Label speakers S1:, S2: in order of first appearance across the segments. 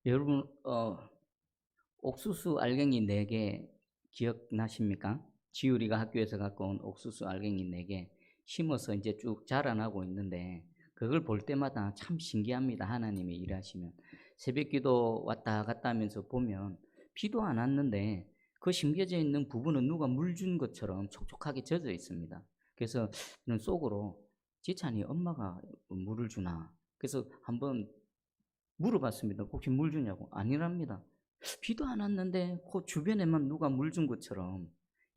S1: 여러분, 옥수수 알갱이 4개 기억나십니까? 지율이가 학교에서 갖고 온 옥수수 알갱이 4개 심어서 이제 쭉 자라나고 있는데, 그걸 볼 때마다 참 신기합니다. 하나님이 일하시면. 새벽 기도 왔다 갔다 하면서 보면 비도 안 왔는데 그 심겨져 있는 부분은 누가 물 준 것처럼 촉촉하게 젖어 있습니다. 그래서 저는 속으로, 지찬이 엄마가 물을 주나? 그래서 한번 물어봤습니다. 혹시 물 주냐고. 아니랍니다. 비도 안 왔는데 그 주변에만 누가 물 준 것처럼,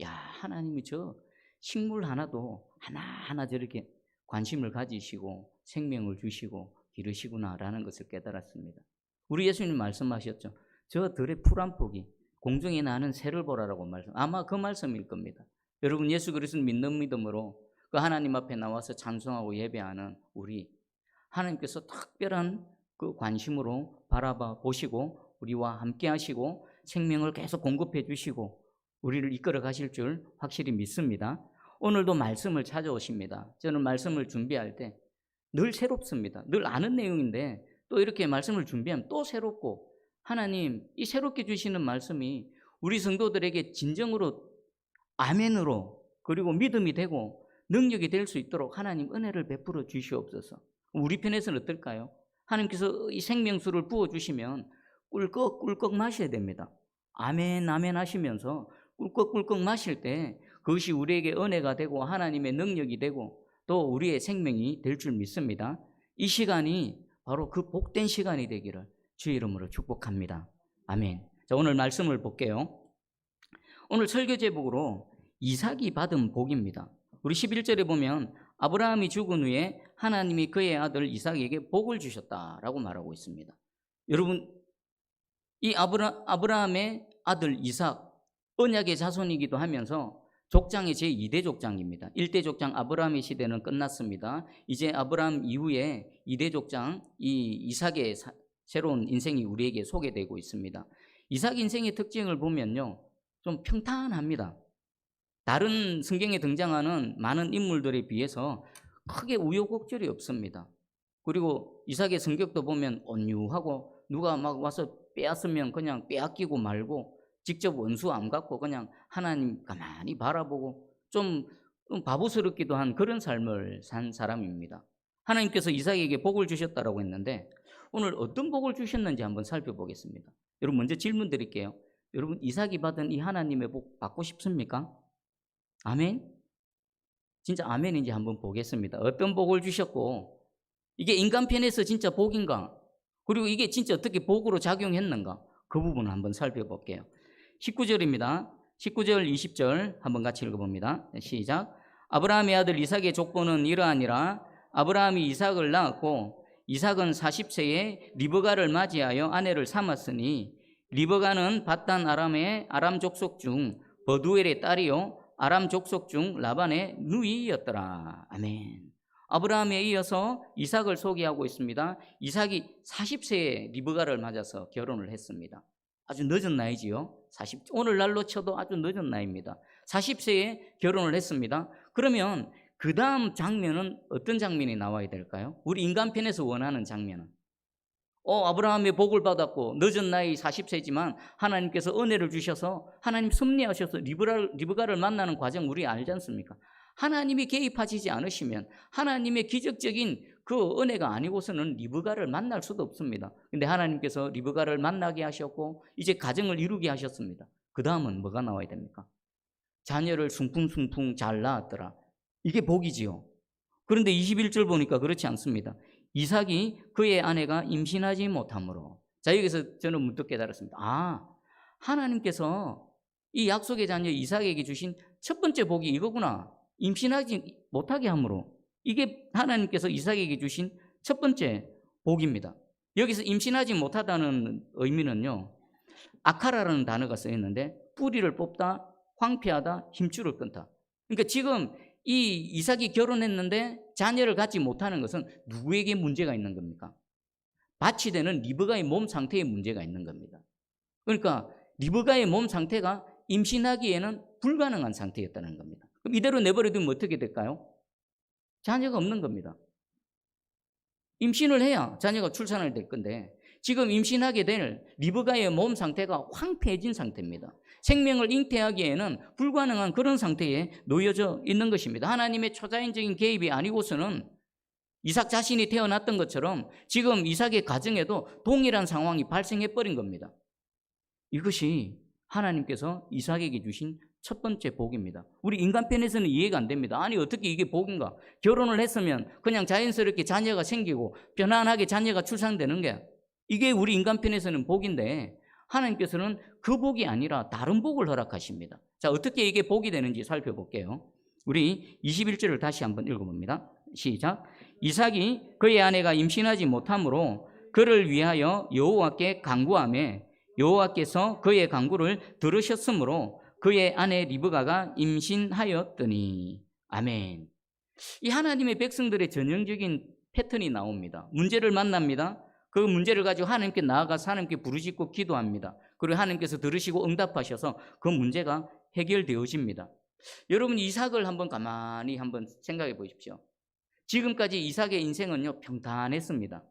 S1: 야, 하나님이 저 식물 하나도 하나하나 저렇게 관심을 가지시고 생명을 주시고 기르시구나라는 것을 깨달았습니다. 우리 예수님 말씀하셨죠. 저 들의 풀 한 폭이 공중에 나는 새를 보라라고 말씀. 아마 그 말씀일 겁니다. 여러분, 예수 그리스도를 믿는 믿음으로 그 하나님 앞에 나와서 찬송하고 예배하는 우리, 하나님께서 특별한 그 관심으로 바라봐 보시고 우리와 함께 하시고 생명을 계속 공급해 주시고 우리를 이끌어 가실 줄 확실히 믿습니다. 오늘도 말씀을 찾아오십니다. 저는 말씀을 준비할 때 늘 새롭습니다. 늘 아는 내용인데 또 이렇게 말씀을 준비하면 또 새롭고, 하나님 이 새롭게 주시는 말씀이 우리 성도들에게 진정으로 아멘으로, 그리고 믿음이 되고 능력이 될 수 있도록 하나님 은혜를 베풀어 주시옵소서. 우리 편에서는 어떨까요? 하나님께서 이 생명수를 부어주시면 꿀꺽꿀꺽 마셔야 됩니다. 아멘 아멘 하시면서 꿀꺽꿀꺽 마실 때 그것이 우리에게 은혜가 되고 하나님의 능력이 되고 또 우리의 생명이 될 줄 믿습니다. 이 시간이 바로 그 복된 시간이 되기를 주의 이름으로 축복합니다. 아멘. 자, 오늘 말씀을 볼게요. 오늘 설교 제목으로 이삭이 받은 복입니다. 우리 11절에 보면 아브라함이 죽은 후에 하나님이 그의 아들 이삭에게 복을 주셨다라고 말하고 있습니다. 여러분, 이 아브라함의 아들 이삭, 언약의 자손이기도 하면서 족장의 제2대 족장입니다. 1대 족장 아브라함의 시대는 끝났습니다. 이제 아브라함 이후에 2대 족장 이 이삭의 새로운 인생이 우리에게 소개되고 있습니다. 이삭 인생의 특징을 보면요, 좀 평탄합니다. 다른 성경에 등장하는 많은 인물들에 비해서 크게 우여곡절이 없습니다. 그리고 이삭의 성격도 보면 온유하고 누가 막 와서 빼앗으면 그냥 빼앗기고 말고 직접 원수 안 갖고 그냥 하나님 가만히 바라보고 좀 바보스럽기도 한 그런 삶을 산 사람입니다. 하나님께서 이삭에게 복을 주셨다라고 했는데 오늘 어떤 복을 주셨는지 한번 살펴보겠습니다. 여러분, 먼저 질문 드릴게요. 여러분, 이삭이 받은 이 하나님의 복 받고 싶습니까? 아멘? 진짜 아멘인지 한번 보겠습니다. 어떤 복을 주셨고 이게 인간 편에서 진짜 복인가? 그리고 이게 진짜 어떻게 복으로 작용했는가? 그 부분을 한번 살펴볼게요. 19절입니다. 19절 20절 한번 같이 읽어봅니다. 시작. 아브라함의 아들 이삭의 족보는 이러하니라. 아브라함이 이삭을 낳았고 이삭은 40세에 리브가를 맞이하여 아내를 삼았으니 리브가는 밧단 아람의 아람 족속 중 버두엘의 딸이요 아람 족속 중 라반의 누이였더라. 아멘. 아브라함에 이어서 이삭을 소개하고 있습니다. 이삭이 40세에 리브가를 맞아서 결혼을 했습니다. 아주 늦은 나이지요. 오늘날로 쳐도 아주 늦은 나이입니다. 40세에 결혼을 했습니다. 그러면 그 다음 장면은 어떤 장면이 나와야 될까요? 우리 인간편에서 원하는 장면은 아브라함의 복을 받았고 늦은 나이 40세지만 하나님께서 은혜를 주셔서 하나님 섭리하셔서 리브가를 만나는 과정 우리 알지 않습니까? 하나님이 개입하시지 않으시면 하나님의 기적적인 그 은혜가 아니고서는 리브가를 만날 수도 없습니다. 근데 하나님께서 리브가를 만나게 하셨고 이제 가정을 이루게 하셨습니다. 그 다음은 뭐가 나와야 됩니까? 자녀를 숭풍숭풍 잘 낳았더라. 이게 복이지요. 그런데 21절 보니까 그렇지 않습니다. 이삭이 그의 아내가 임신하지 못하므로. 자, 여기서 저는 문득 깨달았습니다. 하나님께서 이 약속의 자녀 이삭에게 주신 첫 번째 복이 이거구나. 임신하지 못하게 함으로. 이게 하나님께서 이삭에게 주신 첫 번째 복입니다. 여기서 임신하지 못하다는 의미는요, 아카라라는 단어가 쓰였는데 뿌리를 뽑다, 황폐하다, 힘줄을 끊다. 그러니까 지금 이 이삭이 결혼했는데 자녀를 갖지 못하는 것은 누구에게 문제가 있는 겁니까? 밭이 되는 리브가의 몸 상태에 문제가 있는 겁니다. 그러니까 리브가의 몸 상태가 임신하기에는 불가능한 상태였다는 겁니다. 그럼 이대로 내버려두면 어떻게 될까요? 자녀가 없는 겁니다. 임신을 해야 자녀가 출산을 될 건데 지금 임신하게 될 리브가의 몸 상태가 황폐해진 상태입니다. 생명을 잉태하기에는 불가능한 그런 상태에 놓여져 있는 것입니다. 하나님의 초자연적인 개입이 아니고서는 이삭 자신이 태어났던 것처럼 지금 이삭의 가정에도 동일한 상황이 발생해 버린 겁니다. 이것이 하나님께서 이삭에게 주신 첫 번째 복입니다. 우리 인간편에서는 이해가 안 됩니다. 아니 어떻게 이게 복인가? 결혼을 했으면 그냥 자연스럽게 자녀가 생기고 편안하게 자녀가 출산되는 게 이게 우리 인간편에서는 복인데 하나님께서는 그 복이 아니라 다른 복을 허락하십니다. 자, 어떻게 이게 복이 되는지 살펴볼게요. 우리 21절을 다시 한번 읽어봅니다. 시작. 이삭이 그의 아내가 임신하지 못하므로 그를 위하여 여호와께 간구하매 여호와께서 그의 간구를 들으셨으므로 그의 아내 리브가가 임신하였더니. 아멘. 이 하나님의 백성들의 전형적인 패턴이 나옵니다. 문제를 만납니다. 그 문제를 가지고 하나님께 나아가서 하나님께 부르짖고 기도합니다. 그리고 하나님께서 들으시고 응답하셔서 그 문제가 해결되어집니다. 여러분 이삭을 한번 가만히 한번 생각해 보십시오. 지금까지 이삭의 인생은요 평탄했습니다.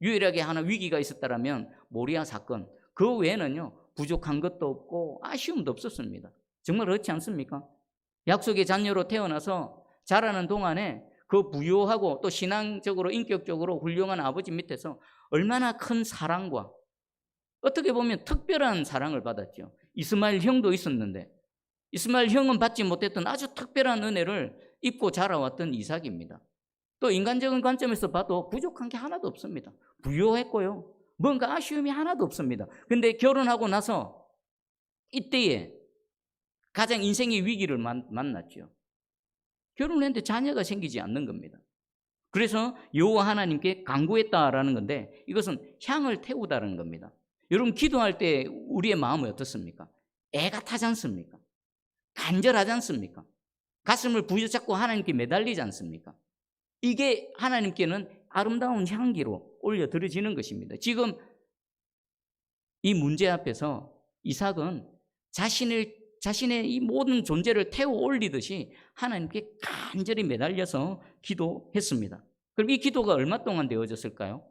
S1: 유일하게 하나 위기가 있었다면 모리아 사건, 그 외에는요 부족한 것도 없고 아쉬움도 없었습니다. 정말 그렇지 않습니까? 약속의 자녀로 태어나서 자라는 동안에 그 부유하고 또 신앙적으로 인격적으로 훌륭한 아버지 밑에서 얼마나 큰 사랑과 어떻게 보면 특별한 사랑을 받았죠. 이스마엘 형도 있었는데 이스마엘 형은 받지 못했던 아주 특별한 은혜를 입고 자라왔던 이삭입니다. 또 인간적인 관점에서 봐도 부족한 게 하나도 없습니다. 부유했고요. 뭔가 아쉬움이 하나도 없습니다. 근데 결혼하고 나서 이때에 가장 인생의 위기를 만났죠. 결혼했는데 자녀가 생기지 않는 겁니다. 그래서 여호와 하나님께 간구했다라는 건데 이것은 향을 태우다라는 겁니다. 여러분 기도할 때 우리의 마음은 어떻습니까? 애가 타지 않습니까? 간절하지 않습니까? 가슴을 부여잡고 하나님께 매달리지 않습니까? 이게 하나님께는 아름다운 향기로 올려드려지는 것입니다. 지금 이 문제 앞에서 이삭은 자신의 이 모든 존재를 태워 올리듯이 하나님께 간절히 매달려서 기도했습니다. 그럼 이 기도가 얼마 동안 되어졌을까요?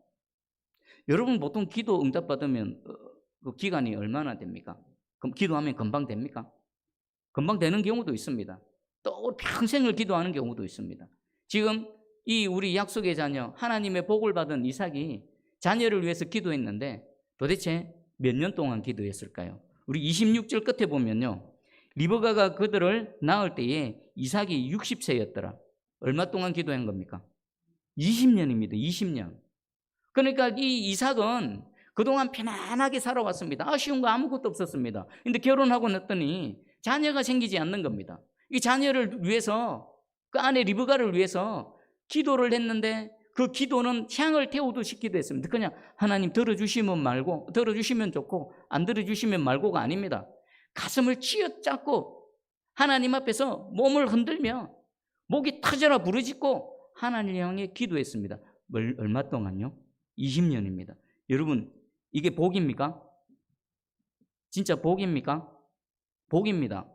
S1: 여러분 보통 기도 응답받으면 그 기간이 얼마나 됩니까? 그럼 기도하면 금방 됩니까? 금방 되는 경우도 있습니다. 또 평생을 기도하는 경우도 있습니다. 지금 이 우리 약속의 자녀 하나님의 복을 받은 이삭이 자녀를 위해서 기도했는데 도대체 몇 년 동안 기도했을까요? 우리 26절 끝에 보면요. 리브가가 그들을 낳을 때에 이삭이 60세였더라. 얼마 동안 기도한 겁니까? 20년입니다. 20년. 그러니까 이 이삭은 그동안 편안하게 살아왔습니다. 아쉬운 거 아무것도 없었습니다. 근데 결혼하고 났더니 자녀가 생기지 않는 겁니다. 이 자녀를 위해서 그 아내 리브가를 위해서 기도를 했는데 그 기도는 향을 태우듯이 기도했습니다. 그냥 하나님 들어주시면 좋고 안 들어주시면 말고가 아닙니다. 가슴을 쥐어잡고 하나님 앞에서 몸을 흔들며 목이 터져라 부르짖고 하나님을 향해 기도했습니다. 얼마 동안요? 20년입니다. 여러분 이게 복입니까? 진짜 복입니까? 복입니다.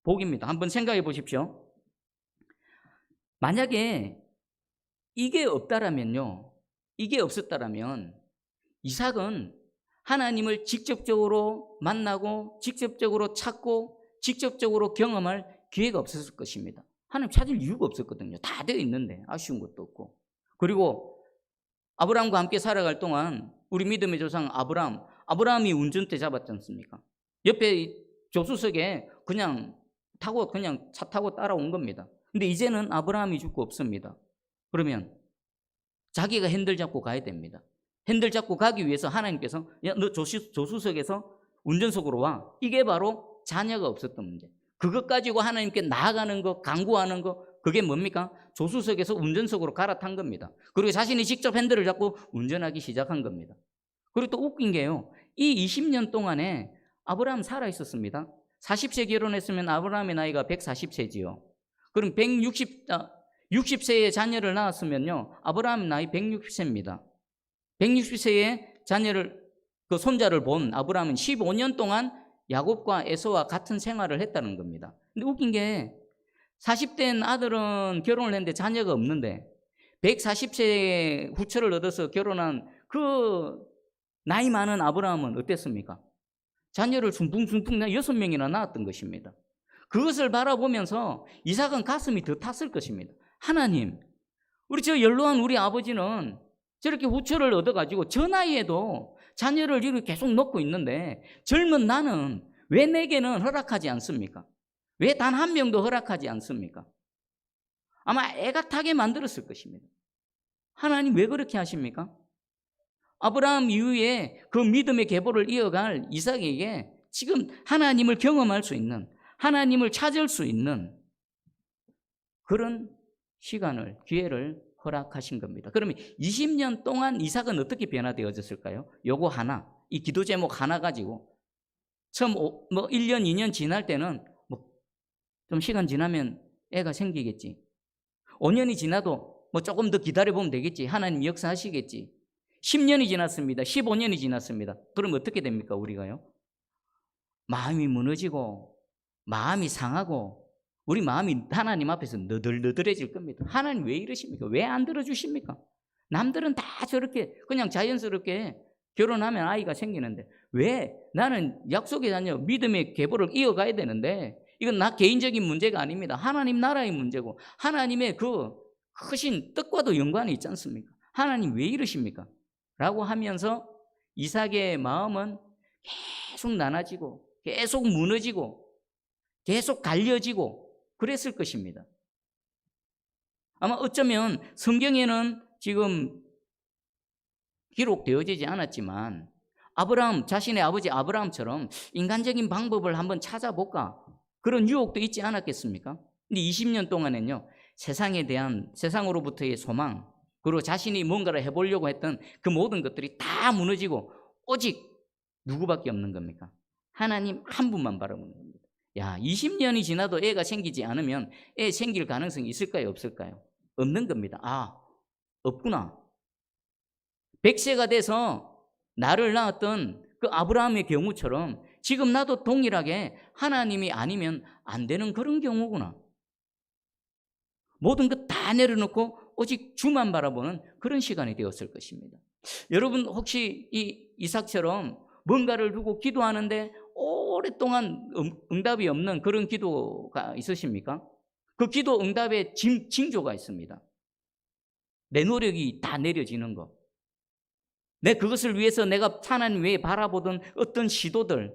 S1: 복입니다. 한번 생각해 보십시오. 만약에 이게 없다라면요, 이게 없었다라면 이삭은 하나님을 직접적으로 만나고 직접적으로 찾고 직접적으로 경험할 기회가 없었을 것입니다. 하나님 찾을 이유가 없었거든요. 다 되어 있는데 아쉬운 것도 없고. 그리고 아브라함과 함께 살아갈 동안 우리 믿음의 조상 아브라함이 운전대 잡았지 않습니까? 옆에 조수석에 그냥 차 타고 따라온 겁니다. 근데 이제는 아브라함이 죽고 없습니다. 그러면 자기가 핸들 잡고 가야 됩니다. 핸들 잡고 가기 위해서 하나님께서 야, 너 조수석에서 운전석으로 와. 이게 바로 자녀가 없었던 문제. 그것 가지고 하나님께 나아가는 거, 간구하는 거, 그게 뭡니까? 조수석에서 운전석으로 갈아탄 겁니다. 그리고 자신이 직접 핸들을 잡고 운전하기 시작한 겁니다. 그리고 또 웃긴 게요. 이 20년 동안에 아브라함 살아 있었습니다. 40세 결혼했으면 아브라함의 나이가 140세지요. 그럼 60세의 자녀를 낳았으면요. 아브라함 나이 160세입니다. 160세의 그 손자를 본 아브라함은 15년 동안 야곱과 에서와 같은 생활을 했다는 겁니다. 근데 웃긴 게 40대인 아들은 결혼을 했는데 자녀가 없는데 140세의 후처를 얻어서 결혼한 그 나이 많은 아브라함은 어땠습니까? 자녀를 숭풍숭풍 6명이나 낳았던 것입니다. 그것을 바라보면서 이삭은 가슴이 더 탔을 것입니다. 하나님, 우리 저 연로한 우리 아버지는 저렇게 후처를 얻어가지고 저 나이에도 자녀를 이렇게 계속 놓고 있는데 젊은 나는 왜 내게는 허락하지 않습니까? 왜 단 한 명도 허락하지 않습니까? 아마 애가 타게 만들었을 것입니다. 하나님 왜 그렇게 하십니까? 아브라함 이후에 그 믿음의 계보를 이어갈 이삭에게 지금 하나님을 경험할 수 있는, 하나님을 찾을 수 있는 그런 시간을, 기회를 허락하신 겁니다. 그러면 20년 동안 이삭은 어떻게 변화되어졌을까요? 요거 하나, 이 기도 제목 하나 가지고 처음 1년, 2년 지날 때는 좀 시간 지나면 애가 생기겠지. 5년이 지나도 조금 더 기다려보면 되겠지. 하나님 역사하시겠지. 10년이 지났습니다. 15년이 지났습니다. 그럼 어떻게 됩니까, 우리가요? 마음이 무너지고, 마음이 상하고, 우리 마음이 하나님 앞에서 너덜너덜해질 겁니다. 하나님 왜 이러십니까? 왜 안 들어주십니까? 남들은 다 저렇게 그냥 자연스럽게 결혼하면 아이가 생기는데 왜 나는 약속의 자녀, 믿음의 계보를 이어가야 되는데 이건 나 개인적인 문제가 아닙니다. 하나님 나라의 문제고 하나님의 그 크신 뜻과도 연관이 있지 않습니까? 하나님 왜 이러십니까? 라고 하면서 이삭의 마음은 계속 나눠지고 계속 무너지고 계속 갈려지고 그랬을 것입니다. 아마 어쩌면 성경에는 지금 기록되어지지 않았지만 아브라함, 자신의 아버지 아브라함처럼 인간적인 방법을 한번 찾아볼까? 그런 유혹도 있지 않았겠습니까? 근데 20년 동안은요, 세상에 대한, 세상으로부터의 소망, 그리고 자신이 뭔가를 해보려고 했던 그 모든 것들이 다 무너지고 오직 누구밖에 없는 겁니까? 하나님 한 분만 바라보는 겁니다. 야, 20년이 지나도 애가 생기지 않으면 애 생길 가능성이 있을까요? 없을까요? 없는 겁니다. 아, 없구나. 100세가 돼서 나를 낳았던 그 아브라함의 경우처럼 지금 나도 동일하게 하나님이 아니면 안 되는 그런 경우구나. 모든 것 다 내려놓고 오직 주만 바라보는 그런 시간이 되었을 것입니다. 여러분 혹시 이 이삭처럼 뭔가를 두고 기도하는데 오랫동안 응답이 없는 그런 기도가 있으십니까? 그 기도 응답의 징조가 있습니다. 내 노력이 다 내려지는 것. 내 그것을 위해서 내가 하나님 외에 바라보던 어떤 시도들,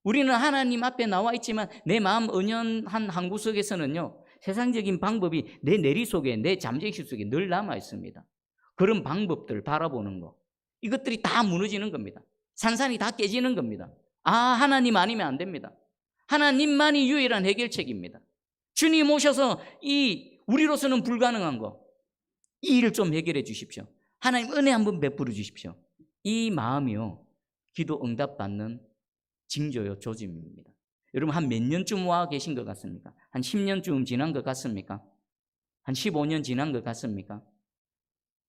S1: 우리는 하나님 앞에 나와 있지만 내 마음 은연한 한구석에서는요, 세상적인 방법이 내 내리 속에, 내 잠재의식 속에 늘 남아 있습니다. 그런 방법들을 바라보는 것, 이것들이 다 무너지는 겁니다. 산산이 다 깨지는 겁니다. 아, 하나님 아니면 안 됩니다. 하나님만이 유일한 해결책입니다. 주님 오셔서 우리로서는 불가능한 거, 이 일을 좀 해결해 주십시오. 하나님 은혜 한번 베풀어 주십시오. 이 마음이요, 기도 응답받는 징조요, 조짐입니다. 여러분 한 몇 년쯤 와 계신 것 같습니까? 한 10년쯤 지난 것 같습니까? 한 15년 지난 것 같습니까?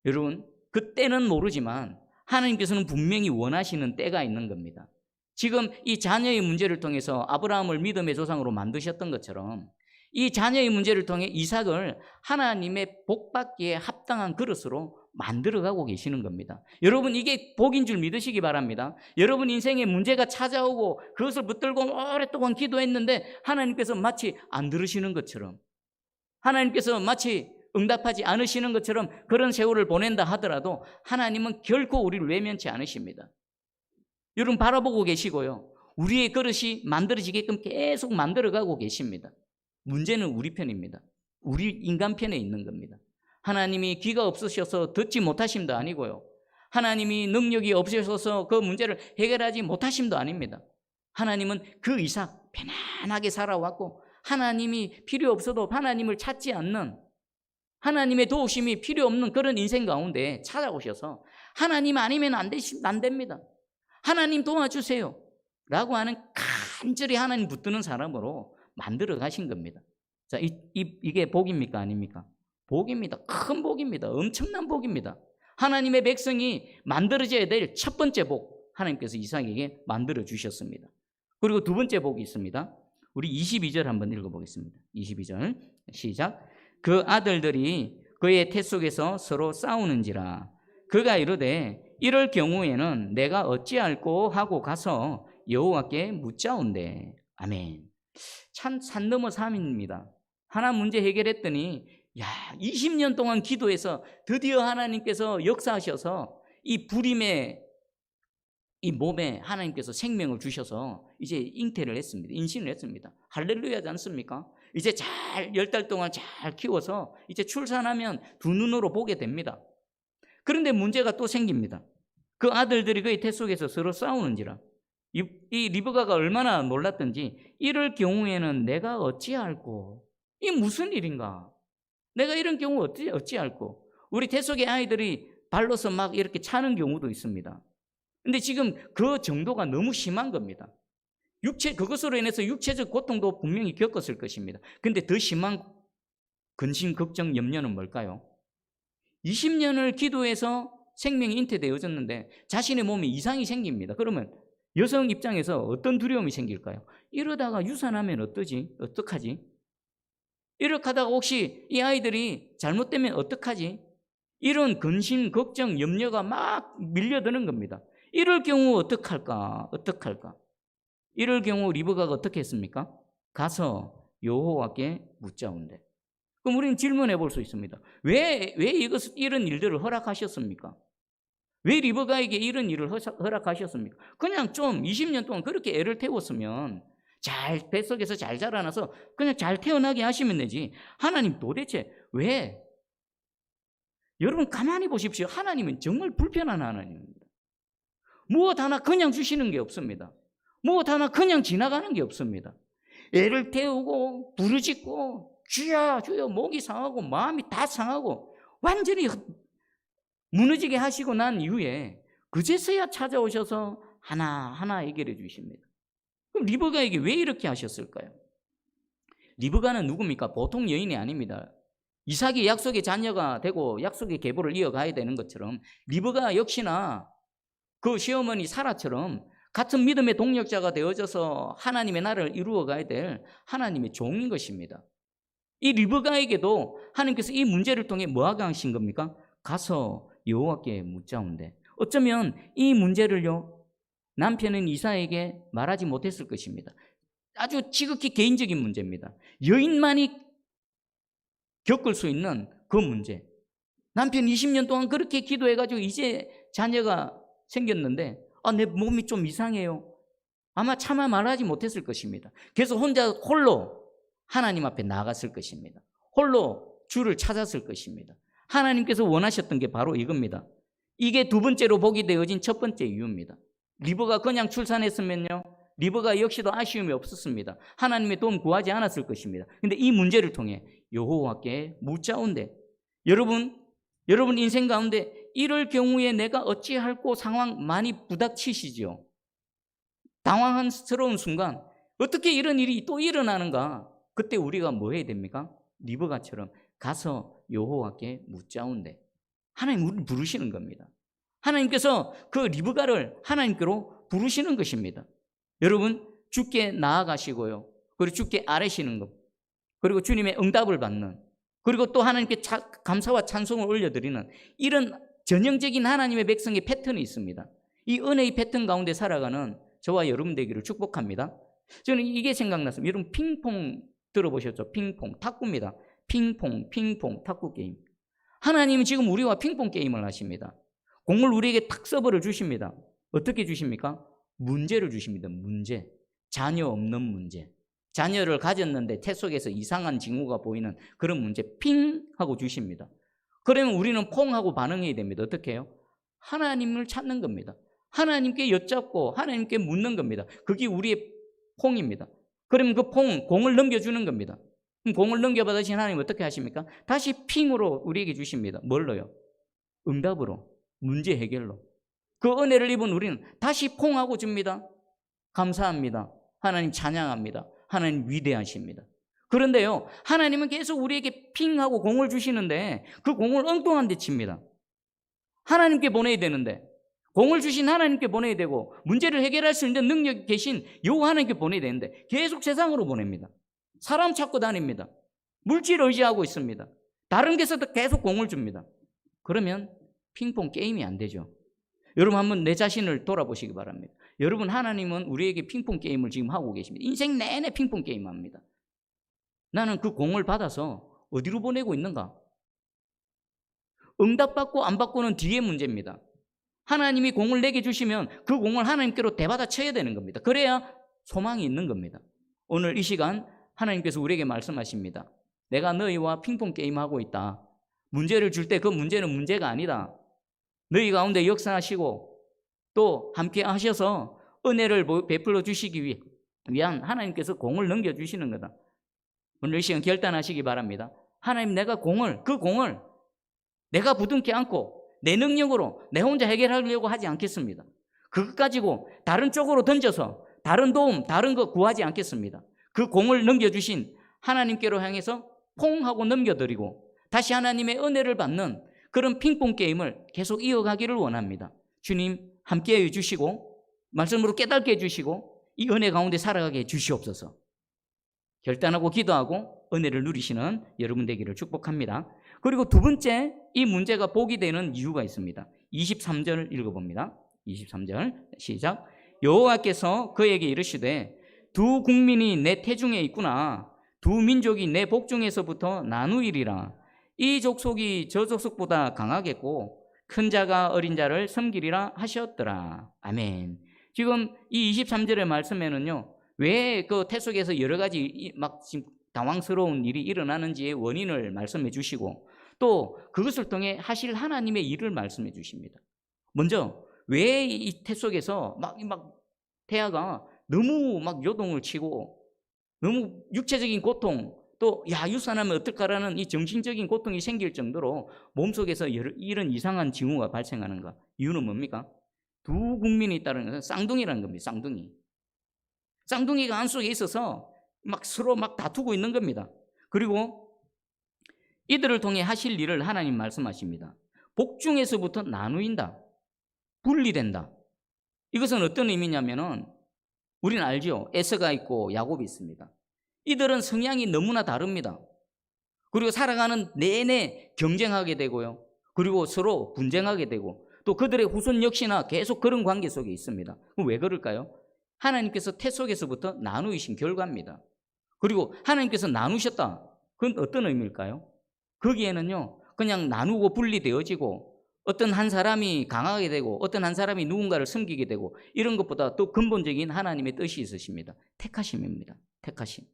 S1: 여러분 그때는 모르지만 하나님께서는 분명히 원하시는 때가 있는 겁니다. 지금 이 자녀의 문제를 통해서 아브라함을 믿음의 조상으로 만드셨던 것처럼 이 자녀의 문제를 통해 이삭을 하나님의 복받기에 합당한 그릇으로 만들어가고 계시는 겁니다. 여러분 이게 복인 줄 믿으시기 바랍니다. 여러분 인생에 문제가 찾아오고 그것을 붙들고 오랫동안 기도했는데 하나님께서 마치 안 들으시는 것처럼, 하나님께서 마치 응답하지 않으시는 것처럼 그런 세월을 보낸다 하더라도 하나님은 결코 우리를 외면치 않으십니다. 여러분 바라보고 계시고요, 우리의 그릇이 만들어지게끔 계속 만들어가고 계십니다. 문제는 우리 편입니다. 우리 인간 편에 있는 겁니다. 하나님이 귀가 없으셔서 듣지 못하심도 아니고요, 하나님이 능력이 없으셔서 그 문제를 해결하지 못하심도 아닙니다. 하나님은 그 이삭 편안하게 살아왔고 하나님이 필요 없어도 하나님을 찾지 않는, 하나님의 도우심이 필요 없는 그런 인생 가운데 찾아오셔서 하나님 아니면 안 됩니다. 하나님 도와주세요 라고 하는 간절히 하나님 붙드는 사람으로 만들어 가신 겁니다. 자, 이게 복입니까? 아닙니까? 복입니다. 큰 복입니다. 엄청난 복입니다. 하나님의 백성이 만들어져야 될 첫 번째 복, 하나님께서 이삭에게 만들어 주셨습니다. 그리고 두 번째 복이 있습니다. 우리 22절 한번 읽어보겠습니다. 22절 시작. 그 아들들이 그의 태 속에서 서로 싸우는지라 그가 이르되 이럴 경우에는 내가 어찌할꼬 하고 가서 여호와께 묻자온대. 아멘. 참 산 넘어 삼입니다. 하나 문제 해결했더니 20년 동안 기도해서 드디어 하나님께서 역사하셔서 이 불임의 이 몸에 하나님께서 생명을 주셔서 이제 잉태를 했습니다. 임신을 했습니다. 할렐루야지 않습니까? 이제 잘 10달 동안 잘 키워서 이제 출산하면 두 눈으로 보게 됩니다. 그런데 문제가 또 생깁니다. 그 아들들이 그의 태 속에서 서로 싸우는지라. 이 리브가가 얼마나 놀랐던지 이럴 경우에는 내가 어찌할꼬. 이 무슨 일인가? 내가 이런 경우 어찌할꼬. 우리 태 속의 아이들이 발로서 막 이렇게 차는 경우도 있습니다. 근데 지금 그 정도가 너무 심한 겁니다. 그것으로 인해서 육체적 고통도 분명히 겪었을 것입니다. 근데 더 심한 근심, 걱정, 염려는 뭘까요? 20년을 기도해서 생명이 잉태되어졌는데 자신의 몸에 이상이 생깁니다. 그러면 여성 입장에서 어떤 두려움이 생길까요? 이러다가 유산하면 어떡하지? 이렇게 하다가 혹시 이 아이들이 잘못되면 어떡하지? 이런 근심, 걱정, 염려가 막 밀려드는 겁니다. 이럴 경우 어떡할까? 이럴 경우 리브가가 어떻게 했습니까? 가서 여호와께 묻자온대. 그럼 우리는 질문해 볼 수 있습니다. 왜 이런 일들을 허락하셨습니까? 왜 리브가에게 이런 일을 허락하셨습니까? 그냥 좀 20년 동안 그렇게 애를 태웠으면 잘 뱃속에서 잘 자라나서 그냥 잘 태어나게 하시면 되지. 하나님 도대체 왜? 여러분 가만히 보십시오. 하나님은 정말 불편한 하나님입니다. 무엇 하나 그냥 주시는 게 없습니다. 무엇 하나 그냥 지나가는 게 없습니다. 애를 태우고 부르짖고 주야 주여 목이 상하고 마음이 다 상하고 완전히 무너지게 하시고 난 이후에 그제서야 찾아오셔서 하나하나 해결해 주십니다. 그럼 리브가에게 왜 이렇게 하셨을까요? 리브가는 누굽니까? 보통 여인이 아닙니다. 이삭이 약속의 자녀가 되고 약속의 계보를 이어가야 되는 것처럼 리브가 역시나 그 시어머니 사라처럼 같은 믿음의 동력자가 되어져서 하나님의 나라를 이루어가야 될 하나님의 종인 것입니다. 이 리브가에게도 하나님께서 이 문제를 통해 뭐하게 하신 겁니까? 가서 여호와께 묻자온대. 어쩌면 이 문제를요 남편은 이삭에게 말하지 못했을 것입니다. 아주 지극히 개인적인 문제입니다. 여인만이 겪을 수 있는 그 문제. 남편 20년 동안 그렇게 기도해가지고 이제 자녀가 생겼는데 내 몸이 좀 이상해요. 아마 차마 말하지 못했을 것입니다. 그래서 홀로 하나님 앞에 나갔을 것입니다. 홀로 주를 찾았을 것입니다. 하나님께서 원하셨던 게 바로 이겁니다. 이게 두 번째로 복이 되어진 첫 번째 이유입니다. 리브가 그냥 출산했으면요 리브가 역시도 아쉬움이 없었습니다. 하나님의 도움 구하지 않았을 것입니다. 그런데 이 문제를 통해 여호와께 묻자온대. 여러분 인생 가운데 이럴 경우에 내가 어찌할꼬 상황 많이 부닥치시죠? 당황스러운 순간 어떻게 이런 일이 또 일어나는가? 그때 우리가 뭐 해야 됩니까? 리브가처럼 가서 여호와께 묻자온대. 하나님 우리를 부르시는 겁니다. 하나님께서 그 리브가를 하나님께로 부르시는 것입니다. 여러분 주께 나아가시고요. 그리고 주께 아뢰시는 것. 그리고 주님의 응답을 받는. 그리고 또 하나님께 감사와 찬송을 올려드리는 이런 전형적인 하나님의 백성의 패턴이 있습니다. 이 은혜의 패턴 가운데 살아가는 저와 여러분 되기를 축복합니다. 저는 이게 생각났습니다. 여러분 핑퐁 들어보셨죠? 핑퐁, 탁구입니다. 핑퐁, 탁구 게임. 하나님은 지금 우리와 핑퐁 게임을 하십니다. 공을 우리에게 탁 서버를 주십니다. 어떻게 주십니까? 문제를 주십니다. 문제. 자녀 없는 문제. 자녀를 가졌는데 태 속에서 이상한 징후가 보이는 그런 문제 핑 하고 주십니다. 그러면 우리는 퐁 하고 반응해야 됩니다. 어떻게 해요? 하나님을 찾는 겁니다. 하나님께 여쭙고 하나님께 묻는 겁니다. 그게 우리의 퐁입니다. 그러면 그 공을 넘겨주는 겁니다. 그럼 공을 넘겨받으신 하나님 어떻게 하십니까? 다시 핑으로 우리에게 주십니다. 뭘로요? 응답으로, 문제 해결로. 그 은혜를 입은 우리는 다시 퐁하고 줍니다. 감사합니다. 하나님 찬양합니다. 하나님 위대하십니다. 그런데요, 하나님은 계속 우리에게 핑하고 공을 주시는데 그 공을 엉뚱한 데 칩니다. 하나님께 보내야 되는데 공을 주신 하나님께 보내야 되고 문제를 해결할 수 있는 능력이 계신 여호와 하나님께 보내야 되는데 계속 세상으로 보냅니다. 사람 찾고 다닙니다. 물질 의지하고 있습니다. 다른 데서도 계속 공을 줍니다. 그러면 핑퐁 게임이 안 되죠. 여러분 한번 내 자신을 돌아보시기 바랍니다. 여러분, 하나님은 우리에게 핑퐁 게임을 지금 하고 계십니다. 인생 내내 핑퐁 게임 합니다. 나는 그 공을 받아서 어디로 보내고 있는가? 응답받고 안 받고는 뒤의 문제입니다. 하나님이 공을 내게 주시면 그 공을 하나님께로 되받아 쳐야 되는 겁니다. 그래야 소망이 있는 겁니다. 오늘 이 시간 하나님께서 우리에게 말씀하십니다. 내가 너희와 핑퐁 게임하고 있다. 문제를 줄 때 그 문제는 문제가 아니다. 너희 가운데 역사하시고 또 함께 하셔서 은혜를 베풀어 주시기 위한 하나님께서 공을 넘겨주시는 거다. 오늘 이 시간 결단하시기 바랍니다. 하나님, 내가 그 공을 내가 부둥켜 안고 내 능력으로 내 혼자 해결하려고 하지 않겠습니다. 그것 가지고 다른 쪽으로 던져서 다른 도움, 다른 거 구하지 않겠습니다. 그 공을 넘겨주신 하나님께로 향해서 퐁 하고 넘겨드리고 다시 하나님의 은혜를 받는 그런 핑퐁 게임을 계속 이어가기를 원합니다. 주님 함께해 주시고 말씀으로 깨닫게 해주시고 이 은혜 가운데 살아가게 해주시옵소서. 결단하고 기도하고 은혜를 누리시는 여러분 되기를 축복합니다. 그리고 두 번째, 이 문제가 복이 되는 이유가 있습니다. 23절 읽어봅니다. 23절 시작. 여호와께서 그에게 이르시되 두 국민이 내 태중에 있구나. 두 민족이 내 복중에서부터 나누이리라. 이 족속이 저 족속보다 강하겠고 큰 자가 어린 자를 섬기리라 하셨더라. 아멘. 지금 이 23절의 말씀에는요, 왜 그 태속에서 여러 가지 막 지금 당황스러운 일이 일어나는지의 원인을 말씀해 주시고 또 그것을 통해 하실 하나님의 일을 말씀해 주십니다. 먼저 왜 이 태속에서 막 태아가 너무 막 요동을 치고 너무 육체적인 고통 또 유산하면 어떨까라는 이 정신적인 고통이 생길 정도로 몸속에서 이런 이상한 징후가 발생하는가? 이유는 뭡니까? 두 국민이 있다는 것은 쌍둥이라는 겁니다. 쌍둥이가 안속에 있어서 막 서로 막 다투고 있는 겁니다. 그리고 이들을 통해 하실 일을 하나님 말씀하십니다. 복중에서부터 나누인다. 분리된다. 이것은 어떤 의미냐면은 우리는 알죠. 에서가 있고 야곱이 있습니다. 이들은 성향이 너무나 다릅니다. 그리고 살아가는 내내 경쟁하게 되고요. 그리고 서로 분쟁하게 되고 또 그들의 후손 역시나 계속 그런 관계 속에 있습니다. 그럼 왜 그럴까요? 하나님께서 태 속에서부터 나누신 결과입니다. 그리고 하나님께서 나누셨다. 그건 어떤 의미일까요? 거기에는요, 그냥 나누고 분리되어지고 어떤 한 사람이 강하게 되고 어떤 한 사람이 누군가를 섬기게 되고 이런 것보다 또 근본적인 하나님의 뜻이 있으십니다. 택하심입니다. 택하심.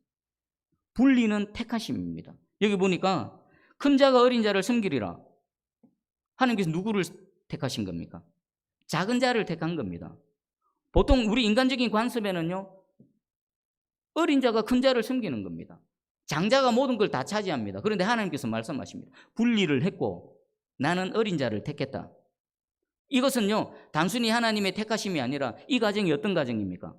S1: 분리는 택하심입니다. 여기 보니까 큰 자가 어린 자를 섬기리라. 하나님께서 누구를 택하신 겁니까? 작은 자를 택한 겁니다. 보통 우리 인간적인 관습에는요, 어린 자가 큰 자를 섬기는 겁니다. 장자가 모든 걸 다 차지합니다. 그런데 하나님께서 말씀하십니다. 분리를 했고 나는 어린 자를 택했다. 이것은요, 단순히 하나님의 택하심이 아니라 이 가정이 어떤 가정입니까?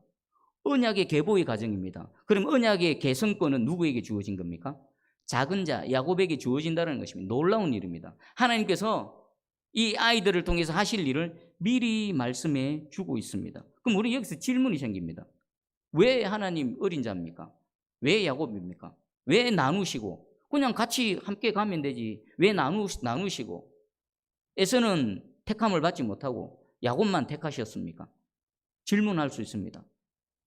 S1: 언약의 계보의 가정입니다. 그럼 언약의 계승권은 누구에게 주어진 겁니까? 작은 자 야곱에게 주어진다는 것입니다. 놀라운 일입니다. 하나님께서 이 아이들을 통해서 하실 일을 미리 말씀해 주고 있습니다. 그럼 우리 여기서 질문이 생깁니다. 왜 하나님 어린 자입니까? 왜 야곱입니까? 왜 나누시고 그냥 같이 함께 가면 되지 왜 나누시고 에서는 택함을 받지 못하고 야곱만 택하셨습니까? 질문할 수 있습니다.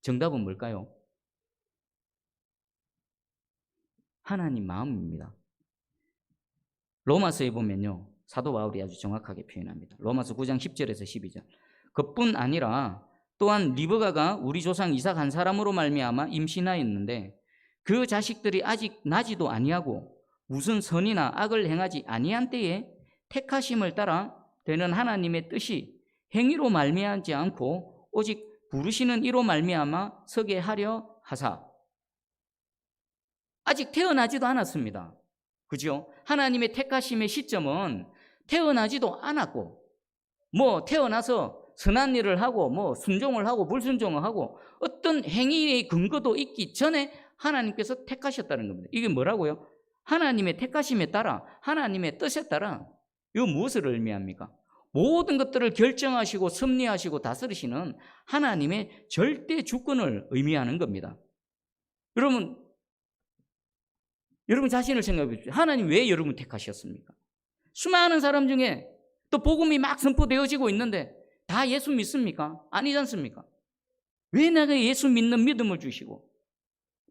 S1: 정답은 뭘까요? 하나님 마음입니다. 로마서에 보면요, 사도 바울이 아주 정확하게 표현합니다. 로마서 9장 10절에서 12절. 그뿐 아니라 또한 리브가가 우리 조상 이삭 한 사람으로 말미암아 임신하였는데 그 자식들이 아직 나지도 아니하고 무슨 선이나 악을 행하지 아니한 때에 택하심을 따라 되는 하나님의 뜻이 행위로 말미암지 않고 오직 부르시는 이로 말미암아 서게 하려 하사. 아직 태어나지도 않았습니다. 그죠? 하나님의 택하심의 시점은 태어나지도 않았고 태어나서 선한 일을 하고 순종을 하고 불순종을 하고 어떤 행위의 근거도 있기 전에 하나님께서 택하셨다는 겁니다. 이게 뭐라고요? 하나님의 택하심에 따라 하나님의 뜻에 따라 이거 무엇을 의미합니까? 모든 것들을 결정하시고 섭리하시고 다스리시는 하나님의 절대 주권을 의미하는 겁니다. 여러분 자신을 생각해 보십시오. 하나님 왜 여러분 택하셨습니까? 수많은 사람 중에 또 복음이 막 선포되어지고 있는데 다 예수 믿습니까? 아니지 않습니까? 왜 내가 예수 믿는 믿음을 주시고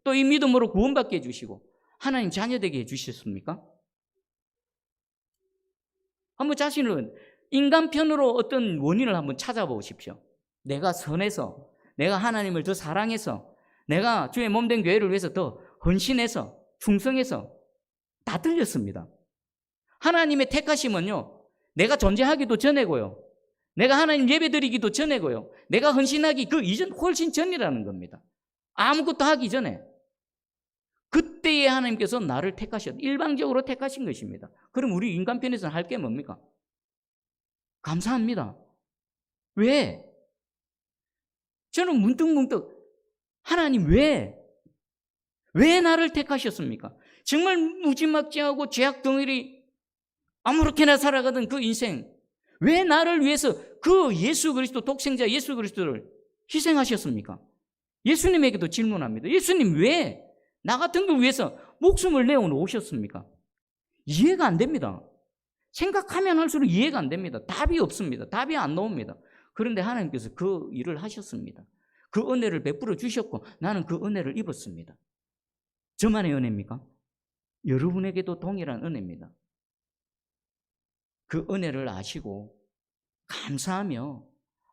S1: 또 이 믿음으로 구원받게 해주시고 하나님 자녀되게 해주셨습니까? 한번 자신을 인간 편으로 어떤 원인을 한번 찾아보십시오. 내가 선해서, 내가 하나님을 더 사랑해서, 내가 주의 몸된 교회를 위해서 더 헌신해서, 충성해서 다 틀렸습니다. 하나님의 택하심은요, 내가 존재하기도 전에고요, 내가 하나님 예배드리기도 전에고요, 내가 헌신하기 그 이전 훨씬 전이라는 겁니다. 아무것도 하기 전에. 그때에 하나님께서 나를 일방적으로 택하신 것입니다. 그럼 우리 인간 편에서는 할 게 뭡니까? 감사합니다. 왜? 저는 문득문득 하나님 왜 나를 택하셨습니까? 정말 무지막지하고 죄악 덩어리 아무렇게나 살아가던 그 인생, 왜 나를 위해서 그 예수 그리스도 독생자 예수 그리스도를 희생하셨습니까? 예수님에게도 질문합니다. 예수님 왜 나 같은 걸 위해서 목숨을 내어놓으셨습니까? 이해가 안 됩니다. 생각하면 할수록 이해가 안 됩니다. 답이 없습니다. 답이 안 나옵니다. 그런데 하나님께서 그 일을 하셨습니다. 그 은혜를 베풀어 주셨고 나는 그 은혜를 입었습니다. 저만의 은혜입니까? 여러분에게도 동일한 은혜입니다. 그 은혜를 아시고 감사하며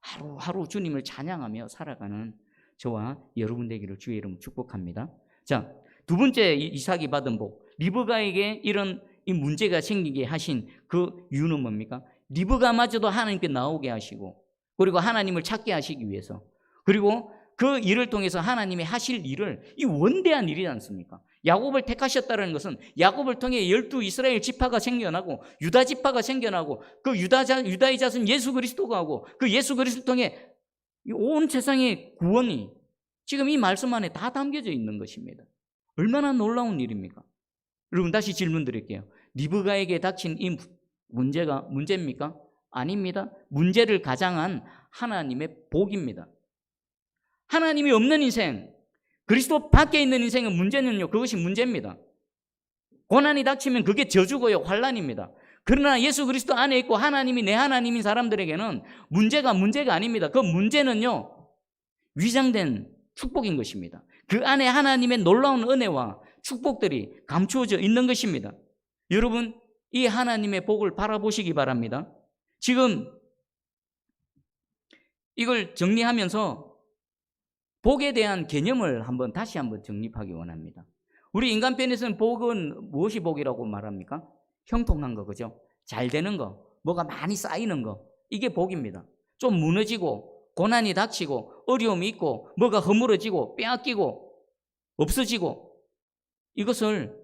S1: 하루하루 주님을 찬양하며 살아가는 저와 여러분 되기를 주의 이름으로 축복합니다. 자, 두 번째 이삭이 받은 복, 리브가에게 이런 이 문제가 생기게 하신 그 이유는 뭡니까? 리브가마저도 하나님께 나오게 하시고 그리고 하나님을 찾게 하시기 위해서, 그리고 그 일을 통해서 하나님이 하실 일을, 이 원대한 일이지 않습니까? 야곱을 택하셨다는 것은 야곱을 통해 12 이스라엘 지파가 생겨나고 유다 지파가 생겨나고 그 유다의 자손 예수 그리스도가 오고 그 예수 그리스도를 통해 온 세상의 구원이 지금 이 말씀 안에 다 담겨져 있는 것입니다. 얼마나 놀라운 일입니까? 여러분 다시 질문 드릴게요. 리브가에게 닥친 이 문제입니까? 아닙니다. 문제를 가장한 하나님의 복입니다. 하나님이 없는 인생, 그리스도 밖에 있는 인생의 문제는요, 그것이 문제입니다. 고난이 닥치면 그게 저주고요, 환난입니다. 그러나 예수 그리스도 안에 있고 하나님이 내 하나님인 사람들에게는 문제가 아닙니다. 그 문제는요, 위장된 축복인 것입니다. 그 안에 하나님의 놀라운 은혜와 축복들이 감추어져 있는 것입니다. 여러분, 이 하나님의 복을 바라보시기 바랍니다. 지금 이걸 정리하면서 복에 대한 개념을 다시 한번 정립하기 원합니다. 우리 인간편에서는 복은 무엇이 복이라고 말합니까? 형통한 거, 그죠? 잘 되는 거, 뭐가 많이 쌓이는 거, 이게 복입니다. 좀 무너지고 고난이 닥치고 어려움이 있고 뭐가 허물어지고 빼앗기고 없어지고, 이것을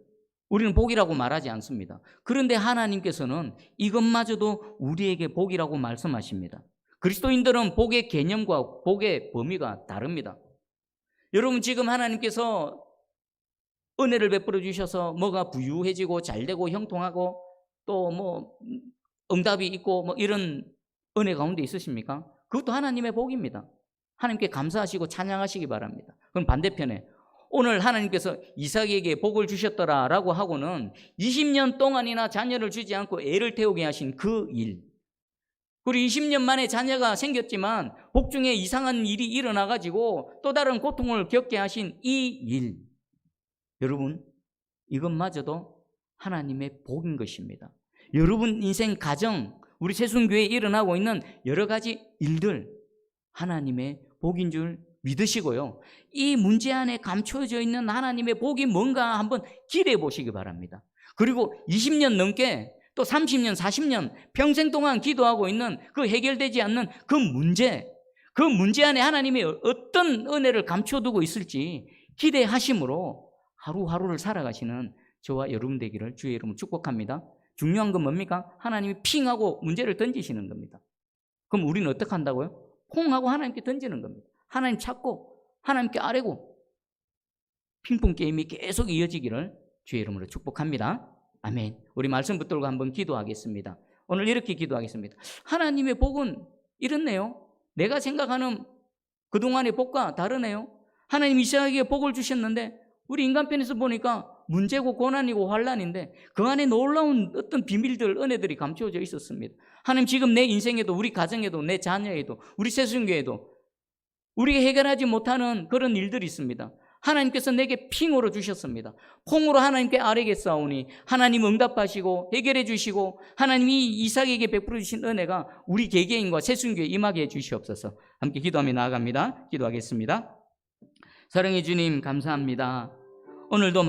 S1: 우리는 복이라고 말하지 않습니다. 그런데 하나님께서는 이것마저도 우리에게 복이라고 말씀하십니다. 그리스도인들은 복의 개념과 복의 범위가 다릅니다. 여러분, 지금 하나님께서 은혜를 베풀어 주셔서 뭐가 부유해지고 잘되고 형통하고 또 뭐 응답이 있고 뭐 이런 은혜 가운데 있으십니까? 그것도 하나님의 복입니다. 하나님께 감사하시고 찬양하시기 바랍니다. 그럼 반대편에 오늘 하나님께서 이삭에게 복을 주셨더라라고 하고는 20년 동안이나 자녀를 주지 않고 애를 태우게 하신 그 일, 그리고 20년 만에 자녀가 생겼지만 복중에 이상한 일이 일어나가지고 또 다른 고통을 겪게 하신 이 일, 여러분, 이것마저도 하나님의 복인 것입니다. 여러분 인생 가정, 우리 새순교회에 일어나고 있는 여러 가지 일들 하나님의 복인 줄 믿으시고요, 이 문제 안에 감춰져 있는 하나님의 복이 뭔가 한번 기대해 보시기 바랍니다. 그리고 20년 넘게 또 30년, 40년 평생 동안 기도하고 있는 그 해결되지 않는 그 문제 안에 하나님이 어떤 은혜를 감춰두고 있을지 기대하심으로 하루하루를 살아가시는 저와 여러분 되기를 주의 이름으로 축복합니다. 중요한 건 뭡니까? 하나님이 핑하고 문제를 던지시는 겁니다. 그럼 우리는 어떻게 한다고요? 퐁하고 하나님께 던지는 겁니다. 하나님 찾고 하나님께 아뢰고 핑퐁 게임이 계속 이어지기를 주의 이름으로 축복합니다. 아멘. 우리 말씀 붙들고 한번 기도하겠습니다. 오늘 이렇게 기도하겠습니다. 하나님의 복은 이렇네요. 내가 생각하는 그동안의 복과 다르네요. 하나님 이삭에게 복을 주셨는데 우리 인간편에서 보니까 문제고 고난이고 환란인데 그 안에 놀라운 어떤 비밀들, 은혜들이 감추어져 있었습니다. 하나님 지금 내 인생에도, 우리 가정에도, 내 자녀에도, 우리 새순교에도 우리가 해결하지 못하는 그런 일들이 있습니다. 하나님께서 내게 핑으로 주셨습니다. 콩으로 하나님께 아뢰겠사오니 하나님 응답하시고 해결해 주시고 하나님이 이삭에게 베풀어 주신 은혜가 우리 개개인과 새순교에 임하게 해 주시옵소서. 함께 기도하며 나아갑니다. 기도하겠습니다. 사랑해 주님 감사합니다. 오늘도